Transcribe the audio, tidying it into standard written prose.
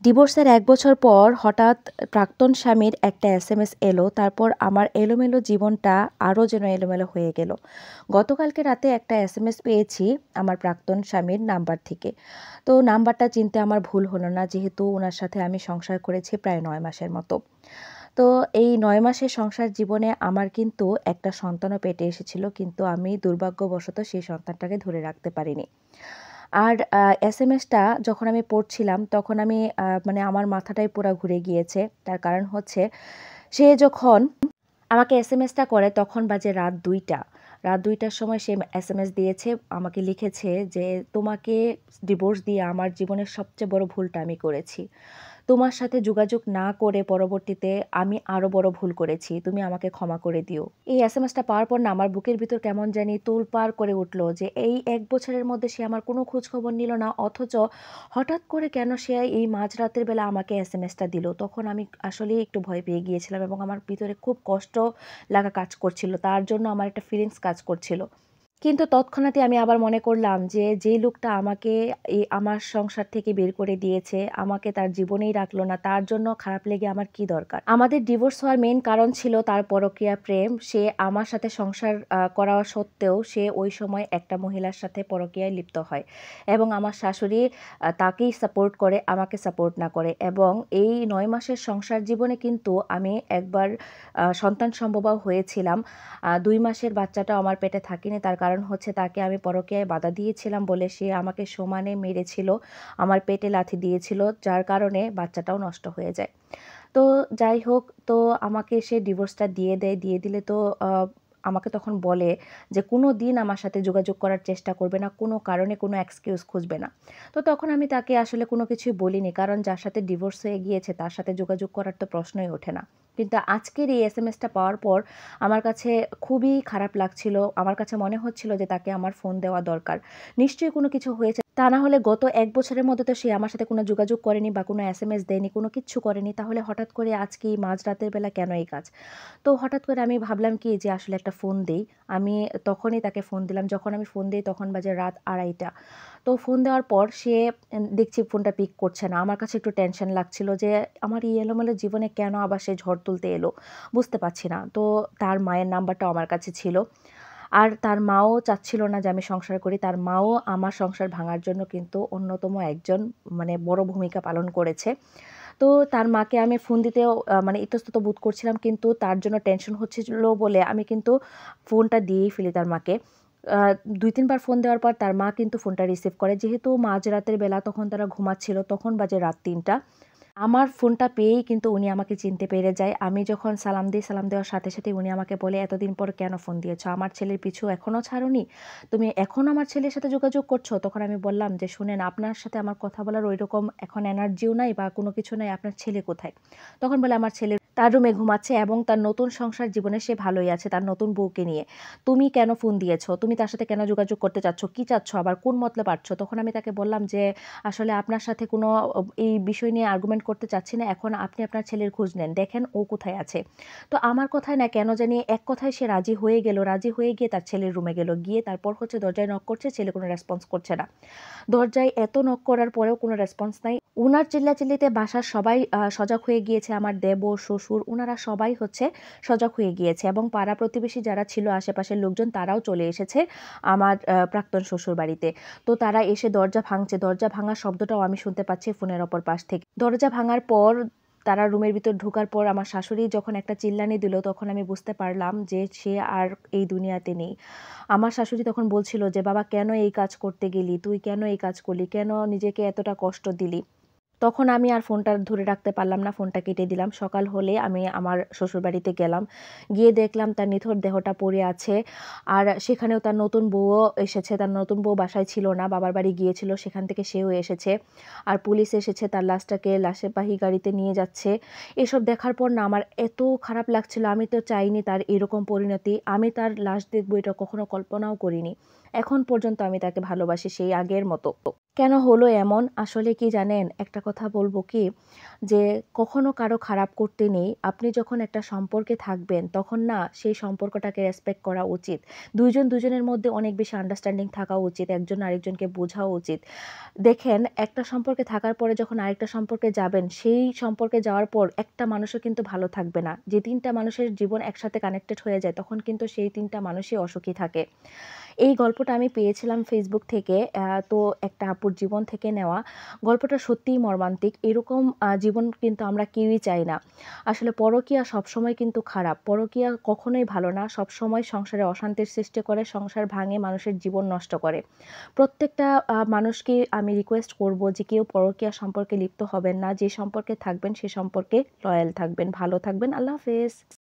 ডিভোর্সের ১ বছর পর হঠাৎ প্রাক্তন স্বামীর একটা এসএমএস এলো। তারপর আমার এলোমেলো জীবনটা আরও যেন এলোমেলো হয়ে গেল। গতকালকে রাতে একটা এসএমএস পেয়েছি আমার প্রাক্তন স্বামীর নাম্বার থেকে। তো নাম্বারটা চিনতে আমার ভুল হলো না, যেহেতু উনার সাথে আমি সংসার করেছি প্রায় ৯ মাসের মতো। তো এই ৯ মাসের সংসার জীবনে আমার কিন্তু একটা সন্তানও পেটে এসেছিল, কিন্তু আমি দুর্ভাগ্যবশত সেই সন্তানটাকে ধরে রাখতে পারিনি। আর এসএমএসটা যখন আমি পড়ছিলাম তখন আমি মানে আমার মাথাটাই পুরা ঘুরে গিয়েছে। তার কারণ হচ্ছে, সে যখন আমাকে এসএমএসটা করে তখন বাজে রাত ২টা। রাত ২টার সময় সে এসএমএস দিয়েছে, আমাকে লিখেছে যে, "তোমাকে ডিভোর্স দিয়ে আমার জীবনের সবচেয়ে বড় ভুলটা আমি করেছি। তোমার সাথে যোগাযোগ না করে পরবর্তীতে আমি আরও বড় ভুল করেছি। তুমি আমাকে ক্ষমা করে দিও।" এই এসএমএসটা পাওয়ার পর না আমার বুকের ভিতর কেমন জানি তোলপাড় করে উঠল, যে এই ১ বছরের মধ্যে সে আমার কোনো খোঁজখবর নিল না। অথচ হঠাৎ করে কেন সে এই মাঝরাতের বেলা আমাকে এসএমএসটা দিল? তখন আমি আসলেই একটু ভয় পেয়ে গিয়েছিলাম এবং আমার ভিতরে খুব কষ্ট লাগা কাজ করছিল। তার জন্য আমার একটা ফিলিংস কাজ করছিল। কিন্তু তৎক্ষণাৎই আমি আবার মনে করলাম যে, যেই লোকটা আমাকে আমার সংসার থেকে বের করে দিয়েছে, আমাকে তার জীবনেই রাখলো না, তার জন্য খারাপ লেগে আমার কি দরকার? আমাদের ডিভোর্স হওয়ার মেইন কারণ ছিল তার পরকীয়া প্রেম। সে আমার সাথে সংসার করা সত্ত্বেও সে ওই সময় একটা মহিলার সাথে পরকীয়ায় লিপ্ত হয় এবং আমার শাশুড়ি তাকেই সাপোর্ট করে, আমাকে সাপোর্ট না করে। এবং এই ৯ মাসের সংসার জীবনে কিন্তু আমি একবার সন্তান সম্ভবাও হয়েছিলাম। ২ মাসের বাচ্চাটাও আমার পেটে থাকেনি। তার কারণ হচ্ছে, তাকে আমি পরকীয়ায় বাধা দিয়েছিলাম বলে সে আমাকে সমানে মেরেছিল, আমার পেটে লাথি দিয়েছিল, যার কারণে বাচ্চাটাও নষ্ট হয়ে যায়। তো যাই হোক, তো আমাকে সে ডিভোর্সটা দিয়ে দেয়। দিয়ে দিলে তো আ আমাকে তখন বলে যে, "কোনোদিন আমার সাথে যোগাযোগ করার চেষ্টা করবে না, কোনো কারণে কোনো এক্সকিউজ খুঁজবে না।" তো তখন আমি তাকে আসলে কোনো কিছুই বলিনি। কারণ যার সাথে ডিভোর্স হয়ে গিয়েছে তার সাথে যোগাযোগ করার তো প্রশ্নই ওঠে না। কিন্তু আজকের এই এসএমএসটা পাওয়ার পর আমার কাছে খুবই খারাপ লাগছিল। আমার কাছে মনে হচ্ছিল যে তাকে আমার ফোন দেওয়া দরকার। নিশ্চয়ই কোনো কিছু হয়েছে। তা না হলে গত ১ বছরের মধ্যে তো সে আমার সাথে কোনো যোগাযোগ করেনি বা কোনো এসএমএস দেয়নি, কোনো কিচ্ছু করেনি। তাহলে হঠাৎ করে আজকে এই মাঝরাতের বেলা কেন এই কাজ? তো হঠাৎ করে আমি ভাবলাম কি যে আসলে একটা ফোন দেই। আমি তখনই তাকে ফোন দিলাম। যখন আমি ফোন দেই তখন বাজে রাত ২:৩০। তো ফোন দেওয়ার পর সে দেখছি ফোনটা পিক করছে না। আমার কাছে একটু টেনশন লাগছিল যে আমার এই এলোমেলো জীবনে কেন আবার সে ঝড় তুলতে এলো? বুঝতে পারছি না। তো তার মায়ের নাম্বারটাও আমার কাছে ছিল। আর তার মাও চাচ্ছিল না যে আমি সংসার করি। তার মাও আমার সংসার ভাঙার জন্য কিন্তু অন্যতম একজন মানে বড় ভূমিকা পালন করেছে। তো তার মাকে আমি ফোন দিতেও মানে ইতস্তত বোধ করছিলাম, কিন্তু তার জন্য টেনশন হচ্ছিল বলে আমি কিন্তু ফোনটা দিয়েই ফেলি তার মাকে। আ ২-৩ বার ফোন দেওয়ার পর তার মা কিন্তু ফোনটা রিসিভ করে। যেহেতু মাঝরাতের বেলা তখন তারা ঘুমাচ্ছিল, তখন বাজে রাত ৩টা। আমার ফোনটা পেয়েই কিন্তু উনি আমাকে চিনতে পেরে যায়। আমি যখন সালাম দেই, সালাম দেওয়ার সাথে, সাথেই উনি আমাকে বলে, "এতদিন পর কেন ফোন দিয়েছ? আমার ছেলের পিছু এখনো ছাড়োনি? তুমি এখনো আমার ছেলের সাথে যোগাযোগ করছো?" তখন আমি বললাম যে, "শুনেন, আপনার সাথে আমার কথা বলার ঐরকম এখন এনার্জিও নাই বা কোনো কিছু নাই। আপনার ছেলে কোথায়?" তখন বলে, "আমার ছেলে তার রুমে ঘুমাচ্ছে এবং তার নতুন সংসার জীবনে সে ভালোই আছে তার নতুন বউকে নিয়ে। তুমি কেন ফোন দিয়েছ? তুমি তার সাথে কেন যোগাযোগ করতে চাচ্ছ? কি চাচ্ছ আবার? কোন মতলব আটছো?" তখন আমি তাকে বললাম যে, "আসলে আপনার সাথে কোনো এই বিষয় নিয়ে আর্গুমেন্ট করতে চাচ্ছি না। এখন আপনি আপনার ছেলের খোঁজ নেন। দেখেন ও কোথায় আছে।" তো আমার কথায় না কেন জানি এক কথায় সে রাজি হয়ে গেল। রাজি হয়ে গিয়ে তার ছেলের রুমে গেল। গিয়ে তারপর হচ্ছে দরজায় নক করছে, ছেলে কোনো রেসপন্স করছে না। দরজায় এত নক করার পরেও কোনো রেসপন্স নাই। উনার চিল্লাচিল্লিতে বাসার সবাই সজাগ হয়ে গিয়েছে। আমার দেবর, শ্বশুর উনারা সবাই হচ্ছে সজাগ হয়ে গিয়েছে এবং পাড়া প্রতিবেশী যারা ছিল আশেপাশের লোকজন তারাও চলে এসেছে আমার প্রাক্তন শ্বশুরবাড়িতে। তো তারা এসে দরজা ভাঙছে। দরজা ভাঙার শব্দটাও আমি শুনতে পাচ্ছি ফোনের অপর পাশ থেকে। দরজা ভাঙার পর তারা রুমের ভিতর ঢোকার পর আমার শাশুড়ি যখন একটা চিল্লানি দিল, তখন আমি বুঝতে পারলাম যে সে আর এই দুনিয়াতে নেই। আমার শাশুড়ি তখন বলছিল যে, "বাবা কেন এই কাজ করতে গেলি? তুই কেন এই কাজ করলি? কেন নিজেকে এতটা কষ্ট দিলি?" তখন আমি আর ফোনটা ধরে রাখতে পারলাম না। ফোনটা কেটে দিলাম। সকাল হলে আমি আমার শ্বশুরবাড়িতে গেলাম। গিয়ে দেখলাম তার নিথর দেহটা পড়ে আছে। আর সেখানেও তার নতুন বউও এসেছে। তার নতুন বউ বাসায় ছিল না। বাবার বাড়ি গিয়েছিল। সেখান থেকে সেও এসেছে। আর পুলিশ এসেছে তার লাশটাকে লাশেরবাহী গাড়িতে নিয়ে যাচ্ছে। এসব দেখার পর না আমার এত খারাপ লাগছিল। আমি তো চাইনি তার এরকম পরিণতি। আমি তার লাশ দেখব এটা কখনো কল্পনাও করিনি। এখন পর্যন্ত আমি তাকে ভালোবাসি সেই আগের মতো। কেন হলো এমন? আসলে কি জানেন? একটা কথা বলব কি? যে কখনো কারো খারাপ করতে নেই। আপনি যখন একটা সম্পর্কে থাকবেন তখন না সেই সম্পর্কটাকে রেসপেক্ট করা উচিত। ২ জন দুজনের মধ্যে অনেক বেশি আন্ডারস্ট্যান্ডিং থাকা উচিত। একজন আরেকজনকে বোঝা উচিত। দেখেন একটা সম্পর্কে থাকার পরে যখন আরেকটা সম্পর্কে যাবেন, সেই সম্পর্কে যাওয়ার পর একটা মানুষও কিন্তু ভালো থাকবে না। যে ৩ টা মানুষের জীবন একসাথে কানেক্টেড হয়ে যায় তখন কিন্তু সেই ৩ টা মানুষই অসুখী থাকে। এই গল্পটা আমি পেয়েছিলাম Facebook থেকে। তো একটা আপুর জীবন থেকে নেওয়া। গল্পটা সত্যিই মর্মান্তিক। এরকম জীবন কিন্তু আমরা কেউই চাই না। আসলে পরকীয়া সবসময় কিন্তু খারাপ। পরকীয়া কখনোই ভালো না। সবসময় সংসারে অশান্তির সৃষ্টি করে, সংসার ভাঙে, মানুষের জীবন নষ্ট করে। প্রত্যেকটা মানুষকে আমি রিকোয়েস্ট করব যে কেউ পরকীয়া সম্পর্কে লিপ্ত হবেন না। যে সম্পর্কে থাকবেন সে সম্পর্কে লয়াল থাকবেন, ভালো থাকবেন। আল্লাহ হাফেজ।